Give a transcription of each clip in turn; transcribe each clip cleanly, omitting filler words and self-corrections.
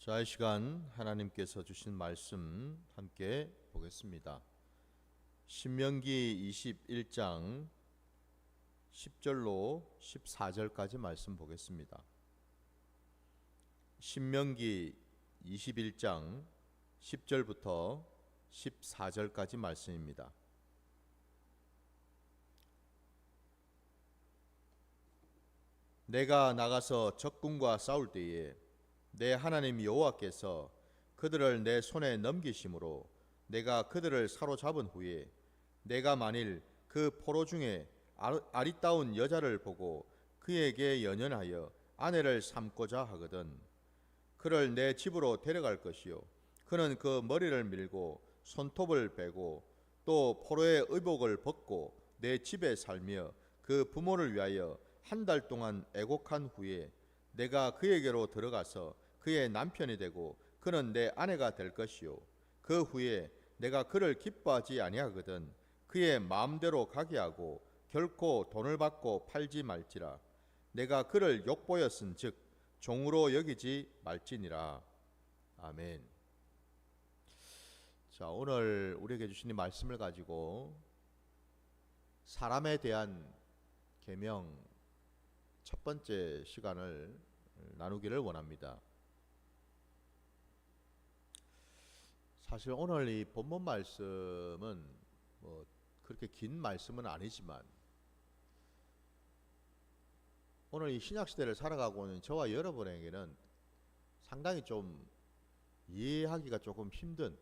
자, 이 시간 하나님께서 주신 말씀 함께 보겠습니다. 신명기 21장 10절로 14절까지 말씀 보겠습니다. 신명기 21장 10절부터 14절까지 말씀입니다. 내가 나가서 적군과 싸울 때에 내 하나님 여호와께서 그들을 내 손에 넘기심으로 내가 그들을 사로잡은 후에 내가 만일 그 포로 중에 아리따운 여자를 보고 그에게 연연하여 아내를 삼고자 하거든 그를 내 집으로 데려갈 것이요 그는 그 머리를 밀고 손톱을 빼고 또 포로의 의복을 벗고 내 집에 살며 그 부모를 위하여 한 달 동안 애곡한 후에 내가 그에게로 들어가서 그의 남편이 되고 그는 내 아내가 될 것이요 그 후에 내가 그를 기뻐하지 아니하거든 그의 마음대로 가게 하고 결코 돈을 받고 팔지 말지라 내가 그를 욕보였은즉 종으로 여기지 말지니라. 아멘. 자, 오늘 우리에게 주신 이 말씀을 가지고 사람에 대한 계명 첫 번째 시간을 나누기를 원합니다. 사실 오늘 이 본문 말씀은 그렇게 긴 말씀은 아니지만 오늘 이 신약 시대를 살아가고 있는 저와 여러분에게는 상당히 좀 이해하기가 조금 힘든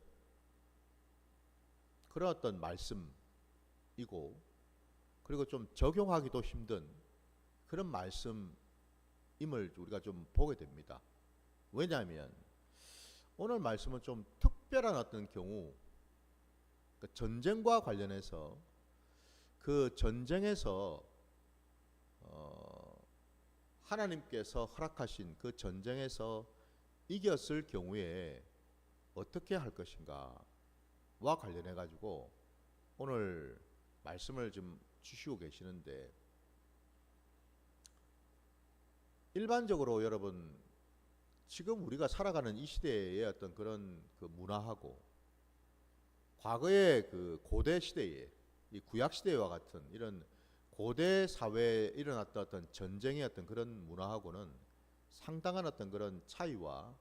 그런 어떤 말씀이고 그리고 좀 적용하기도 힘든 그런 말씀임을 우리가 좀 보게 됩니다. 왜냐하면 오늘 말씀은 좀 특별한 어떤 경우 전쟁과 관련해서 그 전쟁에서 하나님께서 허락하신 그 전쟁에서 이겼을 경우에 어떻게 할 것인가와 관련해 가지고 오늘 말씀을 좀 주시고 계시는데 일반적으로 여러분 지금 우리가 살아가는 이 시대의 어떤 그런 그 문화하고 과거의 그 고대 시대의 이 구약 시대와 같은 이런 고대 사회에 일어났던 어떤 전쟁의 어떤 그런 문화하고는 상당한 어떤 그런 차이와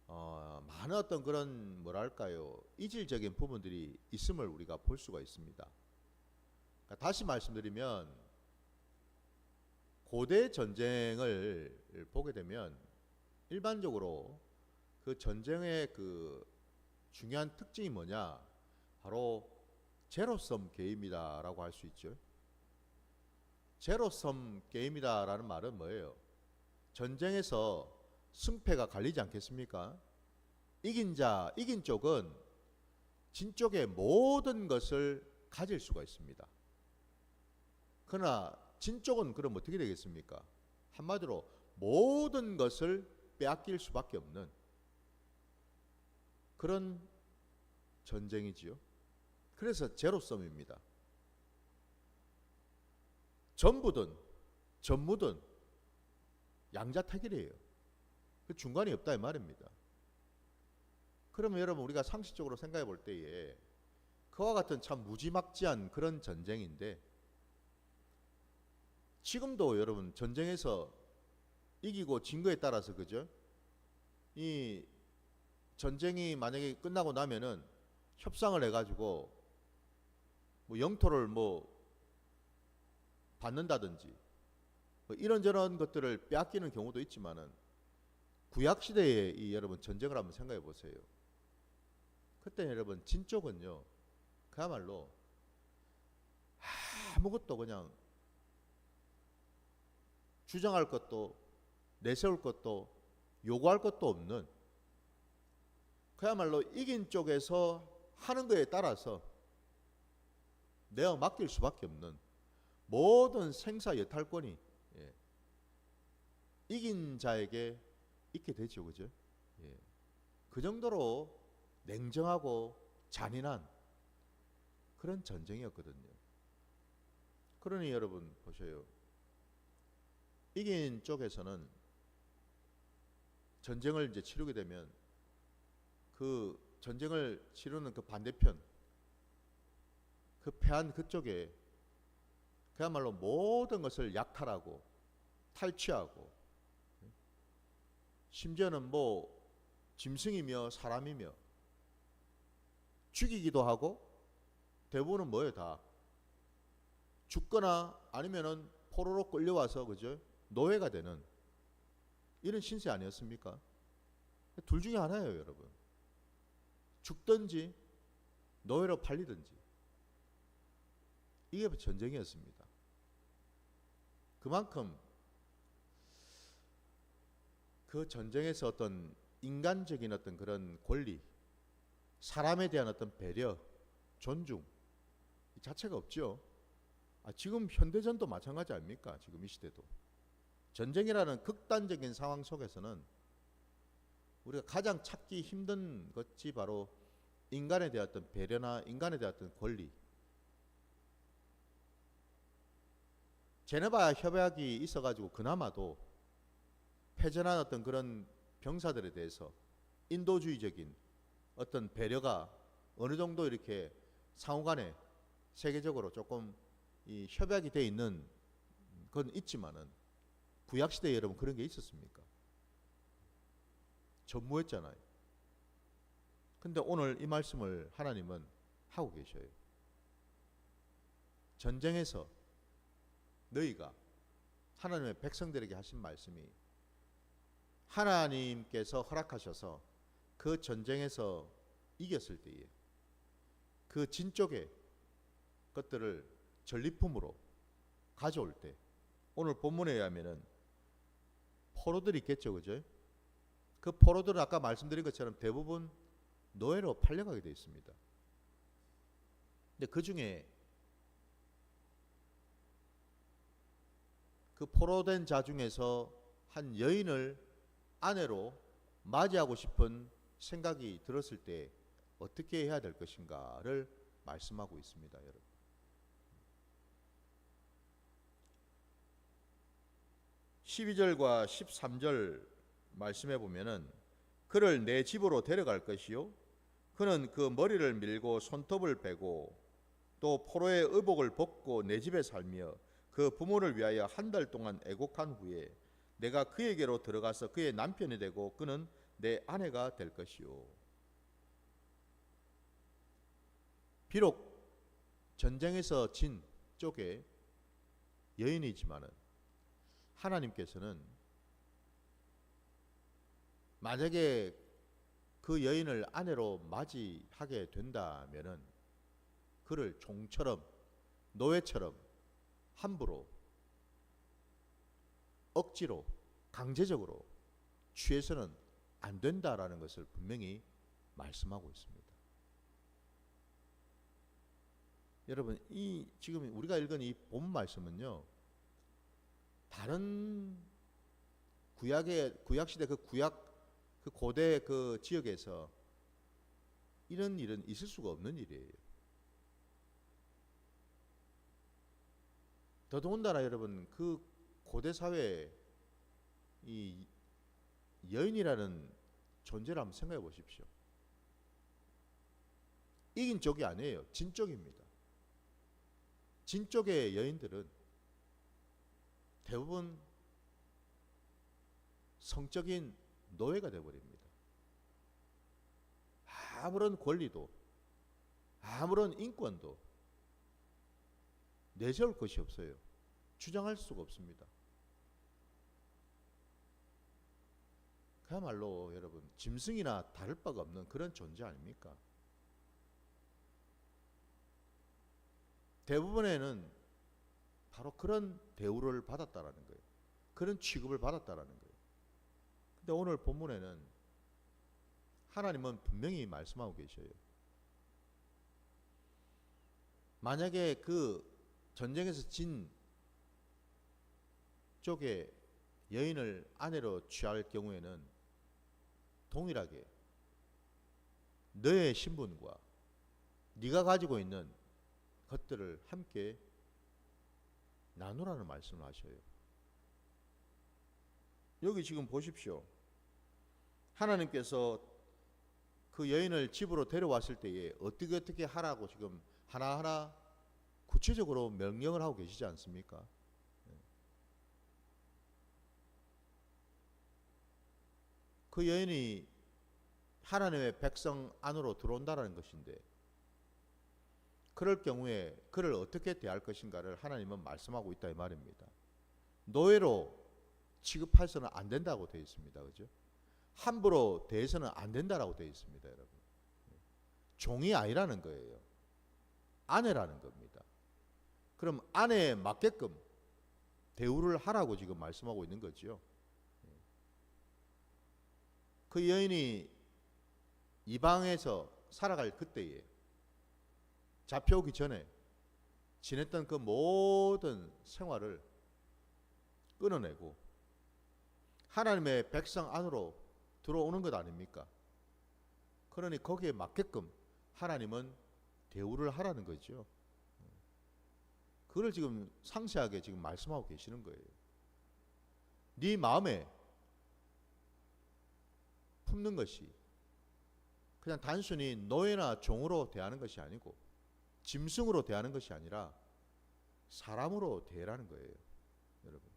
많은 어떤 그런 뭐랄까요 이질적인 부분들이 있음을 우리가 볼 수가 있습니다. 그러니까 다시 말씀드리면 고대 전쟁을 보게 되면 일반적으로 그 전쟁의 그 중요한 특징이 뭐냐? 바로 제로섬 게임이다라고 할 수 있죠. 제로섬 게임이다라는 말은 뭐예요? 전쟁에서 승패가 갈리지 않겠습니까? 이긴 쪽은 진 쪽의 모든 것을 가질 수가 있습니다. 그러나 진 쪽은 그럼 어떻게 되겠습니까? 한마디로 모든 것을 빼앗길 수밖에 없는 그런 전쟁이지요. 그래서 제로섬입니다. 전부든 전무든 양자택일이에요. 그 중간이 없다 이 말입니다. 그러면 여러분 우리가 상식적으로 생각해 볼 때에 그와 같은 참 무지막지한 그런 전쟁인데 지금도 여러분 전쟁에서 이기고 진 거에 따라서 그죠? 이 전쟁이 만약에 끝나고 나면은 협상을 해가지고 뭐 영토를 뭐 받는다든지 뭐 이런저런 것들을 빼앗기는 경우도 있지만은 구약 시대의 이 여러분 전쟁을 한번 생각해 보세요. 그때 여러분 진 쪽은요 그야말로 아무것도 그냥 주장할 것도 내세울 것도 요구할 것도 없는 그야말로 이긴 쪽에서 하는 거에 따라서 내어 맡길 수밖에 없는 모든 생사 여탈권이 이긴 자에게 있게 되죠, 그죠? 그 정도로 냉정하고 잔인한 그런 전쟁이었거든요. 그러니 여러분 보셔요. 이긴 쪽에서는 전쟁을 이제 치르게 되면 그 전쟁을 치르는 그 반대편, 그 패한 그쪽에 그야말로 모든 것을 약탈하고 탈취하고, 심지어는 뭐 짐승이며 사람이며 죽이기도 하고, 대부분은 뭐예요? 다 죽거나 아니면은 포로로 끌려와서, 그죠? 노예가 되는 이런 신세 아니었습니까? 둘 중에 하나예요, 여러분. 죽든지 노예로 팔리든지. 이게 전쟁이었습니다. 그만큼 그 전쟁에서 어떤 인간적인 어떤 그런 권리, 사람에 대한 어떤 배려, 존중 이 자체가 없죠. 지금 현대전도 마찬가지 아닙니까? 지금 이 시대도 전쟁이라는 극단적인 상황 속에서는 우리가 가장 찾기 힘든 것이 바로 인간에 대한 어떤 배려나 인간에 대한 어떤 권리. 제네바 협약이 있어가지고 그나마도 패전한 어떤 그런 병사들에 대해서 인도주의적인 어떤 배려가 어느 정도 이렇게 상호간에 세계적으로 조금 이 협약이 돼 있는 건 있지만은, 구약시대에 여러분 그런 게 있었습니까? 전무했잖아요. 근데 오늘 이 말씀을 하나님은 하고 계셔요. 전쟁에서 너희가, 하나님의 백성들에게 하신 말씀이, 하나님께서 허락하셔서 그 전쟁에서 이겼을 때에 그 진쪽의 것들을 전리품으로 가져올 때, 오늘 본문에 의하면은 포로들이 있겠죠, 그죠? 그 포로들은 아까 말씀드린 것처럼 대부분 노예로 팔려가게 되어 있습니다. 근데 그 중에 그 포로된 자 중에서 한 여인을 아내로 맞이하고 싶은 생각이 들었을 때 어떻게 해야 될 것인가를 말씀하고 있습니다, 여러분. 12절과 13절 말씀해 보면은, 그를 내 집으로 데려갈 것이요 그는 그 머리를 밀고 손톱을 베고 또 포로의 의복을 벗고 내 집에 살며 그 부모를 위하여 한 달 동안 애곡한 후에 내가 그에게로 들어가서 그의 남편이 되고 그는 내 아내가 될 것이요. 비록 전쟁에서 진 쪽에 여인이지만은 하나님께서는 만약에 그 여인을 아내로 맞이하게 된다면은 그를 종처럼, 노예처럼 함부로, 억지로, 강제적으로 취해서는 안 된다라는 것을 분명히 말씀하고 있습니다. 여러분, 이 지금 우리가 읽은 이 본 말씀은요, 다른 구약 시대 그 고대 그 지역에서 이런 일은 있을 수가 없는 일이에요. 더더군다나 여러분, 그 고대 사회에 이 여인이라는 존재를 한번 생각해 보십시오. 이긴 쪽이 아니에요. 진 쪽입니다. 진 쪽의 여인들은 대부분 성적인 노예가 되어버립니다. 아무런 권리도 아무런 인권도 내세울 것이 없어요. 주장할 수가 없습니다. 그야말로 여러분 짐승이나 다를 바가 없는 그런 존재 아닙니까? 대부분에는 바로 그런 대우를 받았다라는 거예요. 그런 취급을 받았다라는 거예요. 근데 오늘 본문에는 하나님은 분명히 말씀하고 계셔요. 만약에 그 전쟁에서 진 쪽에 여인을 아내로 취할 경우에는 동일하게 너의 신분과 네가 가지고 있는 것들을 함께 나누라는 말씀을 하셔요. 여기 지금 보십시오. 하나님께서 그 여인을 집으로 데려왔을 때에 어떻게 하라고 지금 하나하나 구체적으로 명령을 하고 계시지 않습니까? 그 여인이 하나님의 백성 안으로 들어온다는 것인데, 그럴 경우에 그를 어떻게 대할 것인가를 하나님은 말씀하고 있다 이 말입니다. 노예로 취급해서는 안 된다고 되어 있습니다. 그죠? 함부로 대해서는 안 된다라고 되어 있습니다, 여러분. 종이 아니라는 거예요. 아내라는 겁니다. 그럼 아내에 맞게끔 대우를 하라고 지금 말씀하고 있는 거죠. 그 여인이 이방에서 살아갈 그때에 잡혀오기 전에 지냈던 그 모든 생활을 끊어내고 하나님의 백성 안으로 들어오는 것 아닙니까? 그러니 거기에 맞게끔 하나님은 대우를 하라는 거죠. 그걸 지금 상세하게 지금 말씀하고 계시는 거예요. 네 마음에 품는 것이 그냥 단순히 노예나 종으로 대하는 것이 아니고 짐승으로 대하는 것이 아니라 사람으로 대하라는 거예요, 여러분.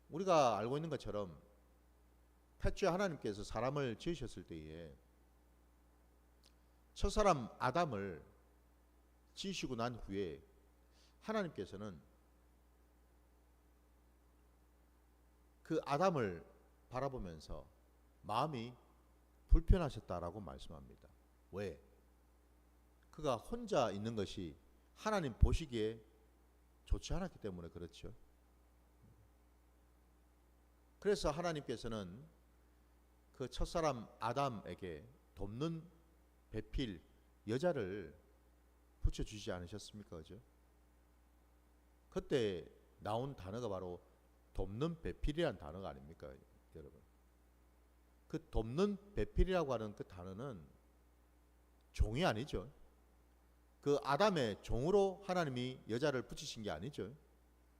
우리가 알고 있는 것처럼 태초에 하나님께서 사람을 지으셨을 때에 첫사람 아담을 지으시고 난 후에 하나님께서는 그 아담을 바라보면서 마음이 불편하셨다라고 말씀합니다. 왜? 그가 혼자 있는 것이 하나님 보시기에 좋지 않았기 때문에 그렇죠. 그래서 하나님께서는 그 첫사람 아담에게 돕는 배필 여자를 붙여주지 않으셨습니까? 그죠? 그때 나온 단어가 바로 돕는 배필이라는 단어가 아닙니까, 여러분? 그 돕는 배필이라고 하는 그 단어는 종이 아니죠. 그 아담의 종으로 하나님이 여자를 붙이신 게 아니죠.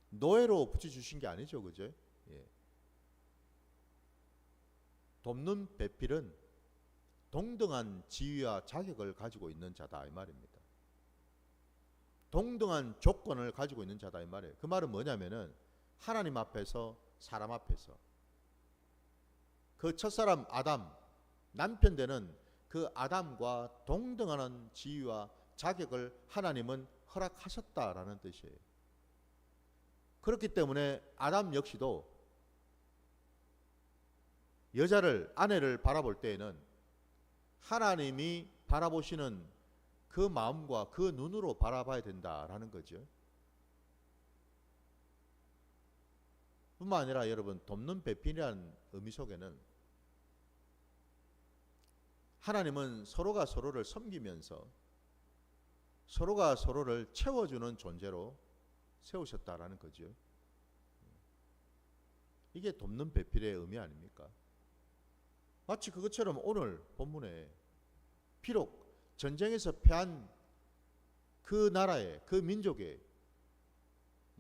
노예로 붙여주신 게 아니죠, 그죠? 예. 돕는 배필은 동등한 지위와 자격을 가지고 있는 자다 이 말입니다. 동등한 조건을 가지고 있는 자다 이 말이에요. 그 말은 뭐냐면은 하나님 앞에서 사람 앞에서 그 첫사람 아담 남편 되는 그 아담과 동등한 지위와 자격을 하나님은 허락하셨다라는 뜻이에요. 그렇기 때문에 아담 역시도 여자를 아내를 바라볼 때에는 하나님이 바라보시는 그 마음과 그 눈으로 바라봐야 된다라는 거죠. 뿐만 아니라 여러분, 돕는 배필이라는 의미 속에는 하나님은 서로가 서로를 섬기면서 서로가 서로를 채워주는 존재로 세우셨다라는 거죠. 이게 돕는 배필의 의미 아닙니까? 마치 그것처럼 오늘 본문에 비록 전쟁에서 패한 그 나라의 그 민족의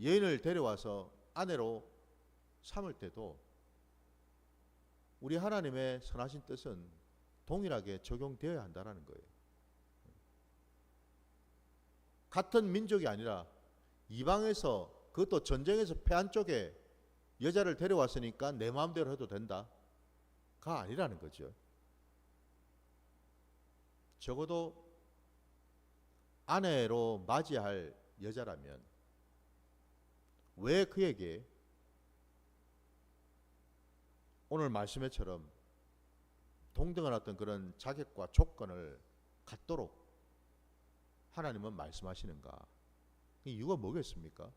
여인을 데려와서 아내로 삼을 때도 우리 하나님의 선하신 뜻은 동일하게 적용되어야 한다는 거예요. 같은 민족이 아니라 이방에서, 그것도 전쟁에서 패한 쪽에 여자를 데려왔으니까 내 마음대로 해도 된다가 아니라는 거죠. 적어도 아내로 맞이할 여자라면 왜 그에게 오늘 말씀에처럼 동등한 어떤 그런 자격과 조건을 갖도록 하나님은 말씀하시는가? 이유가 뭐겠습니까?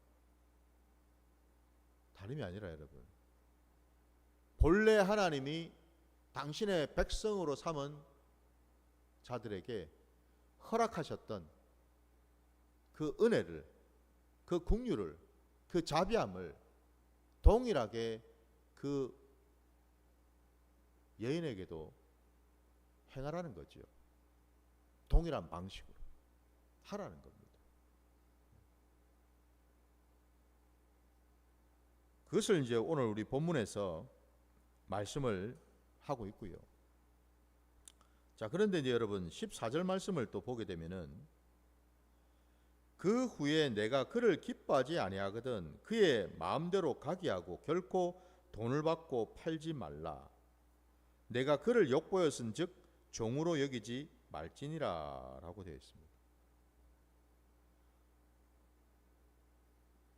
다름이 아니라 여러분, 본래 하나님이 당신의 백성으로 삼은 자들에게 허락하셨던 그 은혜를, 그 긍휼을, 그 자비함을 동일하게 그 여인에게도 행하라는 거죠. 동일한 방식으로 하라는 겁니다. 그것을 이제 오늘 우리 본문에서 말씀을 하고 있고요. 자, 그런데 이제 여러분 14절 말씀을 또 보게 되면은 그 후에 내가 그를 기뻐하지 아니하거든 그의 마음대로 가게 하고 결코 돈을 받고 팔지 말라. 내가 그를 욕보였은즉 종으로 여기지 말지니라 라고 되어 있습니다.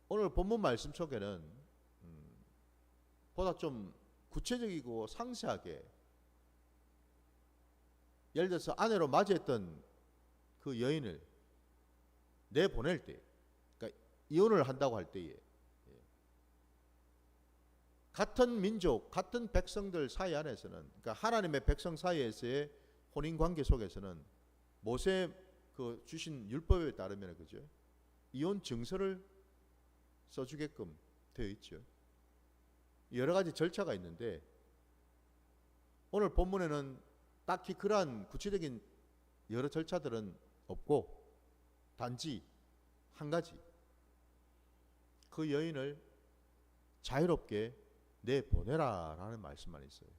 오늘 본문 말씀 속에는 보다 좀 구체적이고 상세하게, 예를 들어서 아내로 맞이했던 그 여인을 내보낼 때, 그러니까 이혼을 한다고 할 때에 같은 민족, 같은 백성들 사이 안에서는, 그러니까 하나님의 백성 사이에서의 혼인 관계 속에서는 모세 그 주신 율법에 따르면 그죠? 이혼 증서를 써주게끔 되어 있죠. 여러 가지 절차가 있는데 오늘 본문에는 딱히 그러한 구체적인 여러 절차들은 없고 단지 한 가지, 그 여인을 자유롭게 내보내라 라는 말씀만 있어요.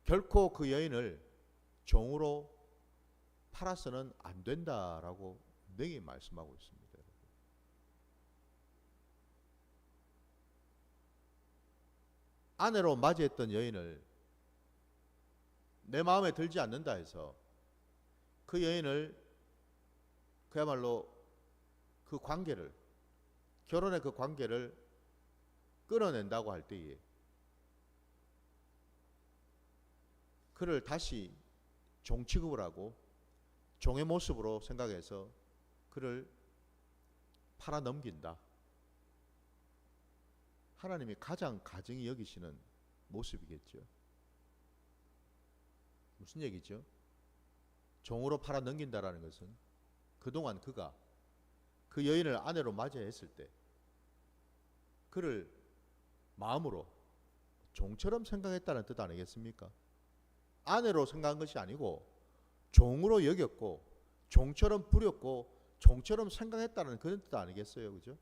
결코 그 여인을 종으로 팔아서는 안 된다라고 분명히 말씀하고 있습니다. 아내로 맞이했던 여인을 내 마음에 들지 않는다 해서 그 여인을 그야말로 그 관계를, 결혼의 그 관계를 끊어낸다고 할 때에 그를 다시 종 취급을 하고 종의 모습으로 생각해서 그를 팔아 넘긴다. 하나님이 가장 가증히 여기시는 모습이겠죠. 무슨 얘기죠? 종으로 팔아 넘긴다라는 것은 그동안 그가 그 여인을 아내로 맞이했을 때 그를 마음으로 종처럼 생각했다는 뜻 아니겠습니까? 아내로 생각한 것이 아니고 종으로 여겼고 종처럼 부렸고 종처럼 생각했다는 그런 뜻 아니겠어요? 그죠?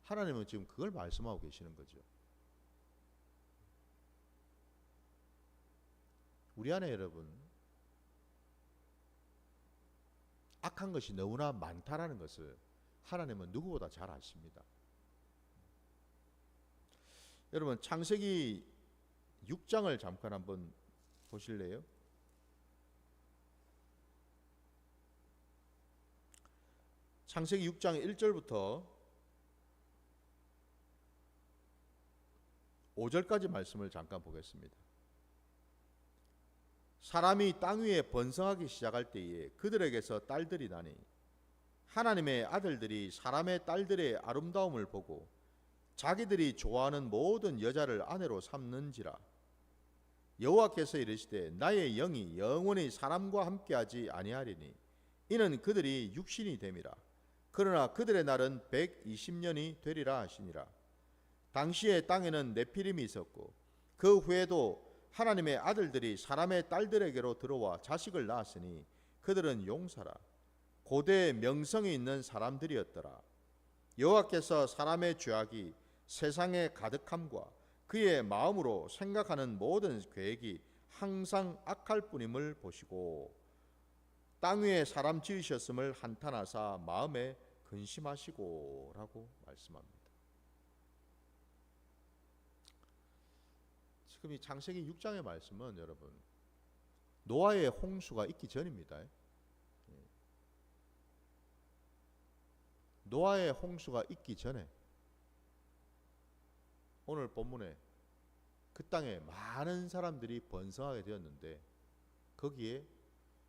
하나님은 지금 그걸 말씀하고 계시는 거죠. 우리 안에 여러분 악한 것이 너무나 많다라는 것을 하나님은 누구보다 잘 아십니다. 여러분 창세기 6장을 잠깐 한번 보실래요? 창세기 6장 1절부터 5절까지 말씀을 잠깐 보겠습니다. 사람이 땅 위에 번성하기 시작할 때에 그들에게서 딸들이 나니 하나님의 아들들이 사람의 딸들의 아름다움을 보고 자기들이 좋아하는 모든 여자를 아내로 삼는지라. 여호와께서 이르시되 나의 영이 영원히 사람과 함께하지 아니하리니 이는 그들이 육신이 됨이라. 그러나 그들의 날은 120년이 되리라 하시니라. 당시에 땅에는 네피림이 있었고 그 후에도 하나님의 아들들이 사람의 딸들에게로 들어와 자식을 낳았으니 그들은 용사라 고대 명성이 있는 사람들이었더라. 여호와께서 사람의 죄악이 세상에 가득함과 그의 마음으로 생각하는 모든 계획이 항상 악할 뿐임을 보시고 땅 위에 사람 지으셨음을 한탄하사 마음에 근심하시고 라고 말씀합니다. 지금 이 창세기 6장의 말씀은 여러분 노아의 홍수가 있기 전입니다. 노아의 홍수가 있기 전에 오늘 본문에 그 땅에 많은 사람들이 번성하게 되었는데 거기에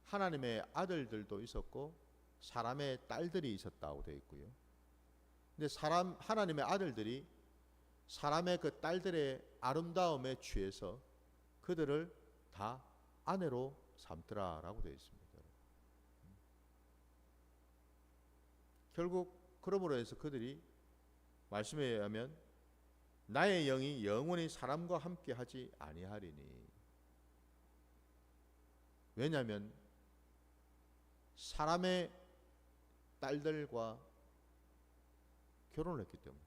하나님의 아들들도 있었고 사람의 딸들이 있었다고 되어 있고요. 근데 하나님의 아들들이 사람의 그 딸들의 아름다움에 취해서 그들을 다 아내로 삼더라라고 되어 있습니다. 결국 그러므로 해서 그들이 말씀에 의하면 나의 영이 영원히 사람과 함께 하지 아니하리니. 왜냐하면 사람의 딸들과 결혼을 했기 때문에.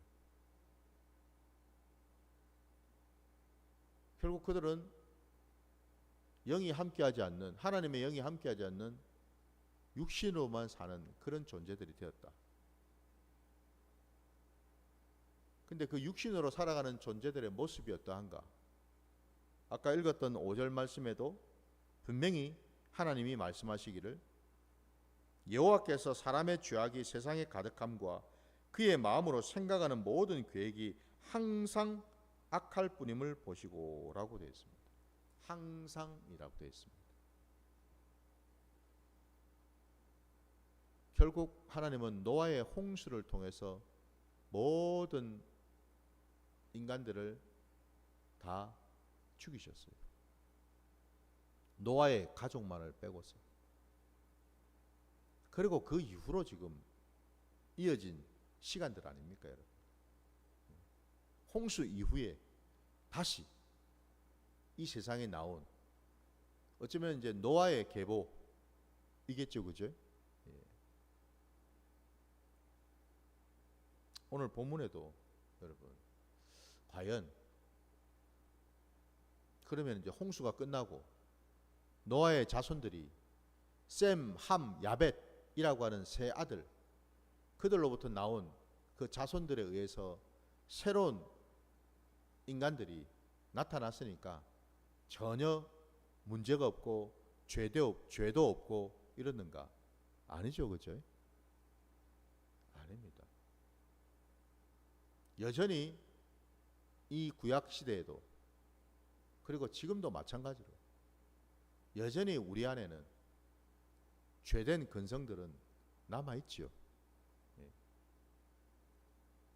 결국 그들은 영이 함께하지 않는, 하나님의 영이 함께하지 않는 육신으로만 사는 그런 존재들이 되었다. 근데 그 육신으로 살아가는 존재들의 모습이 어떠한가? 아까 읽었던 5절 말씀에도 분명히 하나님이 말씀하시기를 여호와께서 사람의 죄악이 세상에 가득함과 그의 마음으로 생각하는 모든 계획이 항상 악할 뿐임을 보시고 라고 되어 있습니다. 항상이라고 되어 있습니다. 결국 하나님은 노아의 홍수를 통해서 모든 인간들을 다 죽이셨어요. 노아의 가족만을 빼고서. 그리고 그 이후로 지금 이어진 시간들 아닙니까, 여러분? 홍수 이후에 다시 이 세상에 나온, 어쩌면 이제 노아의 계보이겠죠, 그죠? 예. 오늘 본문에도 여러분, 과연 그러면 이제 홍수가 끝나고 노아의 자손들이 셈, 함, 야벳이라고 하는 세 아들, 그들로부터 나온 그 자손들에 의해서 새로운 인간들이 나타났으니까 전혀 문제가 없고 죄도 없고 이러는가? 아니죠, 그죠? 아닙니다. 여전히 이 구약 시대에도, 그리고 지금도 마찬가지로 여전히 우리 안에는 죄된 근성들은 남아있지요.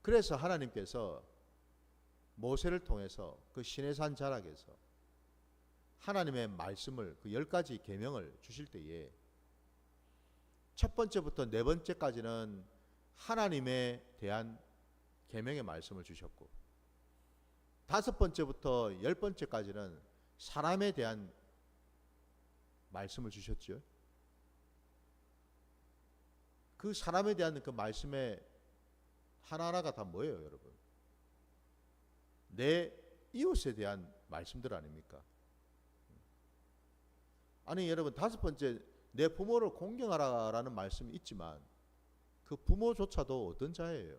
그래서 하나님께서 모세를 통해서 그 시내산 자락에서 하나님의 말씀을, 그 10가지 계명을 주실 때에 첫 번째부터 네 번째까지는 하나님에 대한 계명의 말씀을 주셨고, 다섯 번째부터 10번째까지는 사람에 대한 말씀을 주셨죠. 그 사람에 대한 그 말씀의 하나하나가 다 뭐예요, 여러분? 내 이웃에 대한 말씀들 아닙니까? 아니, 여러분, 다섯 번째, 내 부모를 공경하라라는 말씀이 있지만 그 부모조차도 어떤 자예요?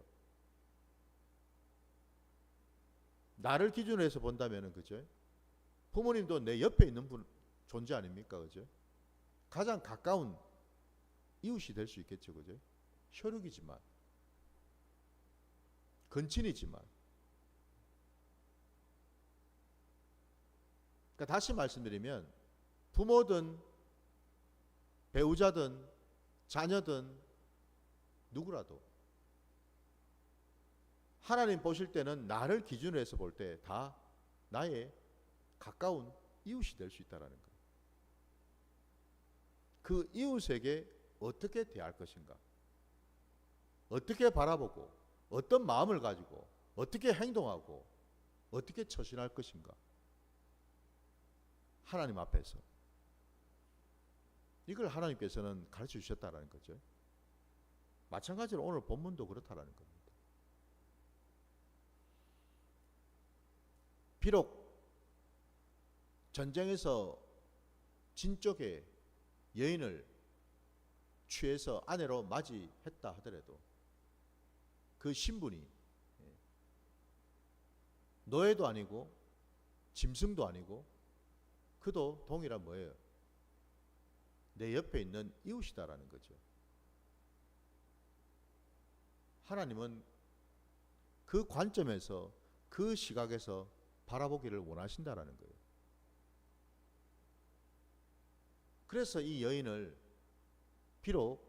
나를 기준으로 해서 본다면은, 그죠? 부모님도 내 옆에 있는 존재 아닙니까, 그죠? 가장 가까운 이웃이 될 수 있겠죠, 그죠? 혈육이지만, 근친이지만. 그러니까 다시 말씀드리면, 부모든 배우자든 자녀든 누구라도 하나님 보실 때는 나를 기준으로 해서 볼 때 다 나의 가까운 이웃이 될 수 있다는 거예요. 그 이웃에게 어떻게 대할 것인가, 어떻게 바라보고, 어떤 마음을 가지고, 어떻게 행동하고, 어떻게 처신할 것인가, 하나님 앞에서 이걸 하나님께서는 가르쳐 주셨다는 거죠. 마찬가지로 오늘 본문도 그렇다는 겁니다. 비록 전쟁에서 진 쪽에 여인을 취해서 아내로 맞이했다 하더라도 그 신분이 노예도 아니고 짐승도 아니고 그도 동일한 뭐예요? 내 옆에 있는 이웃이다라는 거죠. 하나님은 그 관점에서, 그 시각에서 바라보기를 원하신다라는 거예요. 그래서 이 여인을 비록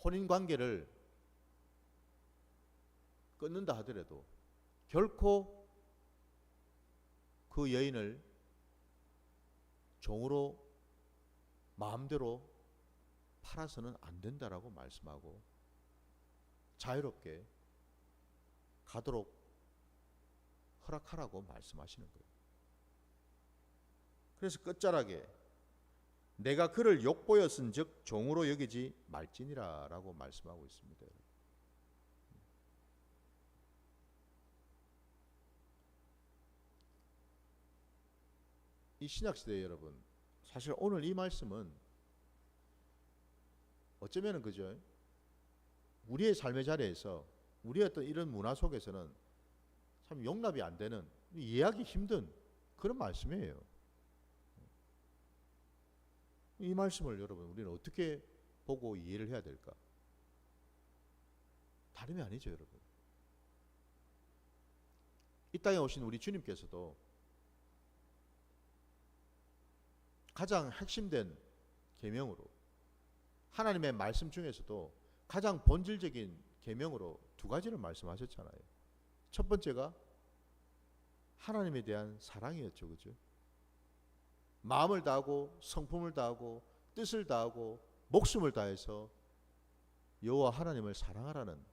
혼인관계를 끊는다 하더라도 결코 그 여인을 종으로 마음대로 팔아서는 안 된다라고 말씀하고 자유롭게 가도록 허락하라고 말씀하시는 거예요. 그래서 끝자락에 내가 그를 욕보였은 즉 종으로 여기지 말지니라 라고 말씀하고 있습니다. 이 신약시대에 여러분, 사실 오늘 이 말씀은 어쩌면은 그죠, 우리의 삶의 자리에서 우리의 어떤 이런 문화 속에서는 참 용납이 안 되는, 이해하기 힘든 그런 말씀이에요. 이 말씀을 여러분 우리는 어떻게 보고 이해를 해야 될까? 다름이 아니죠, 여러분. 이 땅에 오신 우리 주님께서도 가장 핵심된 계명으로, 하나님의 말씀 중에서도 가장 본질적인 계명으로 두 가지를 말씀하셨잖아요. 첫 번째가 하나님에 대한 사랑이었죠, 그죠? 마음을 다하고 성품을 다하고 뜻을 다하고 목숨을 다해서 여호와 하나님을 사랑하라는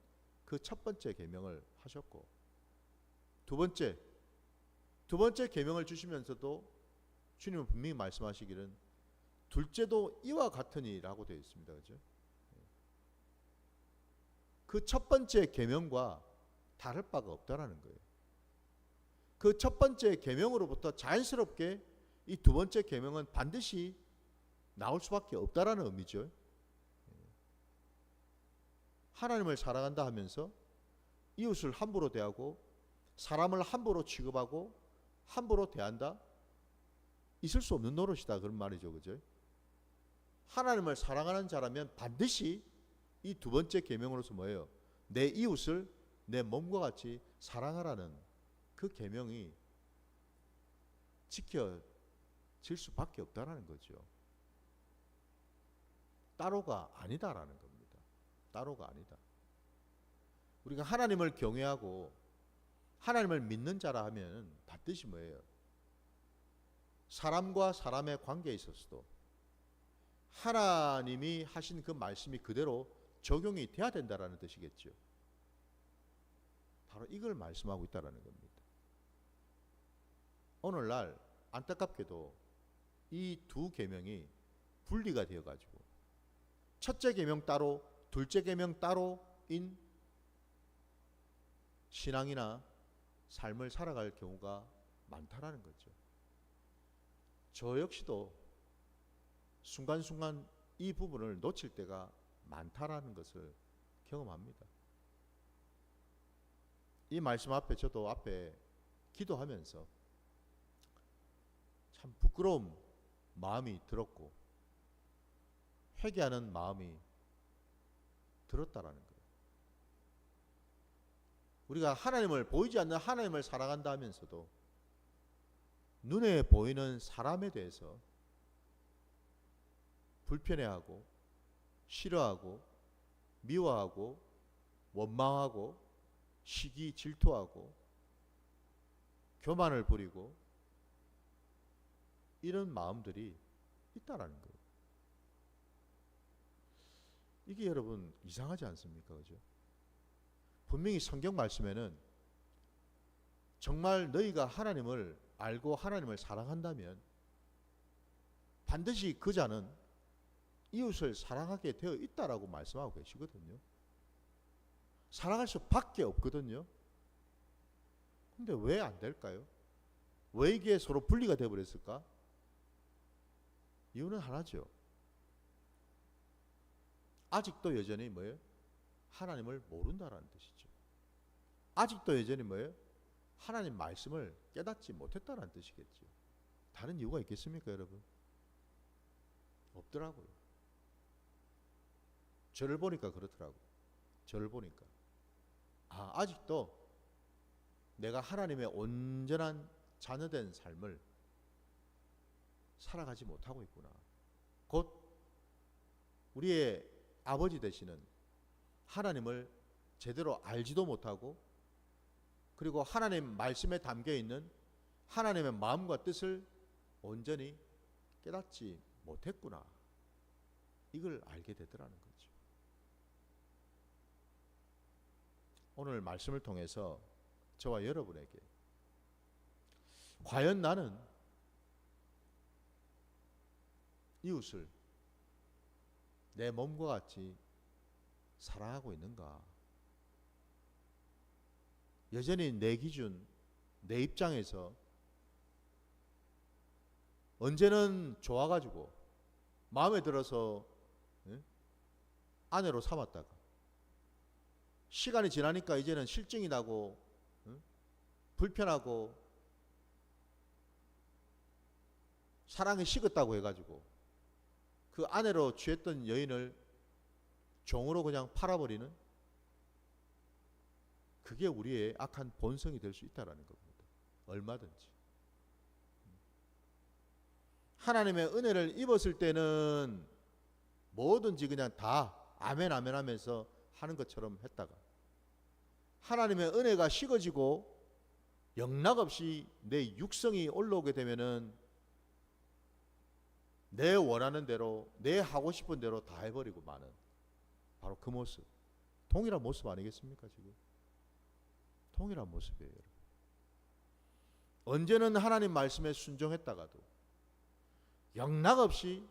그 첫 번째 계명을 하셨고, 두 번째 계명을 주시면서도 주님은 분명히 말씀하시기는 둘째도 이와 같으니라고 되어 있습니다, 그죠? 그 첫 번째 계명과 다를 바가 없다라는 거예요. 그 첫 번째 계명으로부터 자연스럽게 이 두 번째 계명은 반드시 나올 수밖에 없다라는 의미죠. 하나님을 사랑한다 하면서 이웃을 함부로 대하고 사람을 함부로 취급하고 함부로 대한다? 있을 수 없는 노릇이다, 그런 말이죠, 그죠? 하나님을 사랑하는 자라면 반드시 이 두 번째 계명으로서 뭐예요? 내 이웃을 내 몸과 같이 사랑하라는 그 계명이 지켜질 수밖에 없다라는 거죠. 따로가 아니다라는 겁니다. 따로가 아니다. 우리가 하나님을 경외하고 하나님을 믿는 자라 하면 반드시 뭐예요? 사람과 사람의 관계에 있어서도 하나님이 하신 그 말씀이 그대로 적용이 돼야 된다라는 뜻이겠죠. 바로 이걸 말씀하고 있다라는 겁니다. 오늘날 안타깝게도 이 두 계명이 분리가 되어 가지고 첫째 계명 따로 둘째 계명 따로인 신앙이나 삶을 살아갈 경우가 많다라는 거죠. 저 역시도 순간순간 이 부분을 놓칠 때가 많다라는 것을 경험합니다. 이 말씀 앞에 저도 앞에 기도하면서 참 부끄러운 마음이 들었고 회개하는 마음이 들었다라는 거예요. 우리가 하나님을 보이지 않는 하나님을 사랑한다 하면서도 눈에 보이는 사람에 대해서 불편해하고 싫어하고 미워하고 원망하고 시기 질투하고 교만을 부리고 이런 마음들이 있다라는 거예요. 이게 여러분 이상하지 않습니까? 그죠? 분명히 성경 말씀에는 정말 너희가 하나님을 알고 하나님을 사랑한다면 반드시 그 자는 이웃을 사랑하게 되어 있다라고 말씀하고 계시거든요. 사랑할 수밖에 없거든요. 근데 왜 안 될까요? 왜 이게 서로 분리가 되어버렸을까? 이유는 하나죠. 아직도 여전히 뭐예요? 하나님을 모른다라는 뜻이죠. 아직도 여전히 뭐예요? 하나님 말씀을 깨닫지 못했다는 뜻이겠죠. 다른 이유가 있겠습니까, 여러분? 없더라고요. 저를 보니까 그렇더라고요. 저를 보니까 아직도 내가 하나님의 온전한 자녀된 삶을 살아가지 못하고 있구나. 곧 우리의 아버지 되시는 하나님을 제대로 알지도 못하고 그리고 하나님 말씀에 담겨있는 하나님의 마음과 뜻을 온전히 깨닫지 못했구나. 이걸 알게 되더라는 거죠. 오늘 말씀을 통해서 저와 여러분에게 과연 나는 이웃을 내 몸과 같이 사랑하고 있는가? 여전히 내 기준, 내 입장에서 언제는 좋아가지고 마음에 들어서 아내로 삼았다가 시간이 지나니까 이제는 실증이 나고 불편하고 사랑이 식었다고 해가지고 그 아내로 취했던 여인을 종으로 그냥 팔아버리는, 그게 우리의 악한 본성이 될 수 있다는 겁니다. 얼마든지. 하나님의 은혜를 입었을 때는 뭐든지 그냥 다 아멘 아멘 하면서 하는 것처럼 했다가 하나님의 은혜가 식어지고 영락없이 내 육성이 올라오게 되면은 내 원하는 대로, 내 하고 싶은 대로 다 해버리고 마는 바로 그 모습, 동일한 모습 아니겠습니까? 지금 동일한 모습이에요. 언제는 하나님 말씀에 순종했다가도 영락없이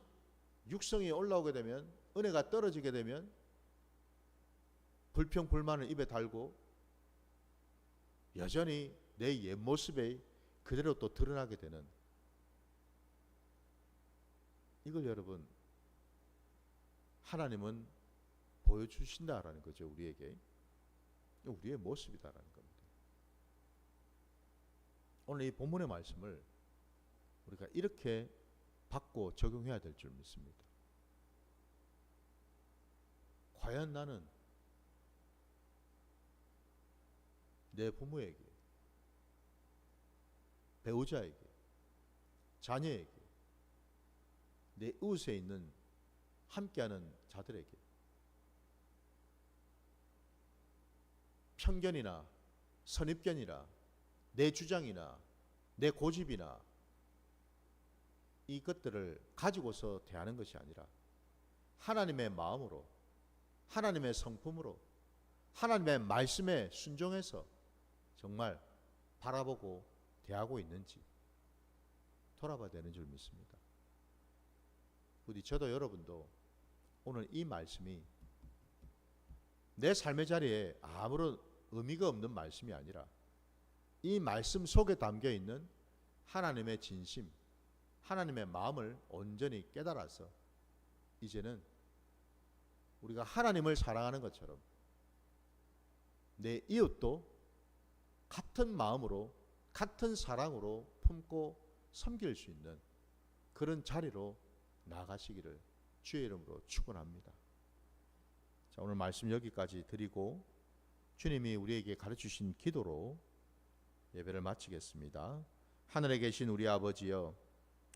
육성이 올라오게 되면, 은혜가 떨어지게 되면 불평 불만을 입에 달고 여전히 내 옛 모습에 그대로 또 드러나게 되는, 이걸 여러분 하나님은 보여주신다라는 거죠. 우리에게 우리의 모습이다라는 겁니다. 오늘 이 본문의 말씀을 우리가 이렇게 받고 적용해야 될 줄 믿습니다. 과연 나는 내 부모에게, 배우자에게, 자녀에게, 내 이웃에 있는 함께하는 자들에게 편견이나 선입견이나 내 주장이나 내 고집이나 이것들을 가지고서 대하는 것이 아니라 하나님의 마음으로, 하나님의 성품으로, 하나님의 말씀에 순종해서 정말 바라보고 대하고 있는지 돌아봐야 되는 줄 믿습니다. 부디 저도 여러분도 오늘 이 말씀이 내 삶의 자리에 아무런 의미가 없는 말씀이 아니라 이 말씀 속에 담겨 있는 하나님의 진심, 하나님의 마음을 온전히 깨달아서 이제는 우리가 하나님을 사랑하는 것처럼 내 이웃도 같은 마음으로, 같은 사랑으로 품고 섬길 수 있는 그런 자리로 나아가시기를 주의 이름으로 축원합니다. 자, 오늘 말씀 여기까지 드리고 주님이 우리에게 가르치신 기도로 예배를 마치겠습니다. 하늘에 계신 우리 아버지여,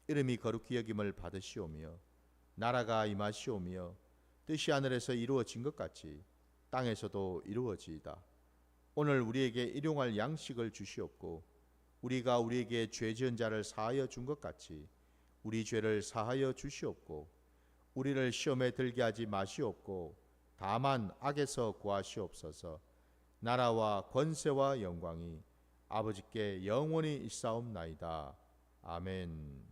이름이 거룩히 여김을 받으시오며 나라가 임하시오며 뜻이 하늘에서 이루어진 것 같이 땅에서도 이루어지이다. 오늘 우리에게 일용할 양식을 주시옵고 우리가 우리에게 죄 지은 자를 사하여 준 것 같이 우리 죄를 사하여 주시옵고 우리를 시험에 들게 하지 마시옵고 다만 악에서 구하시옵소서. 나라와 권세와 영광이 아버지께 영원히 있사옵나이다. 아멘.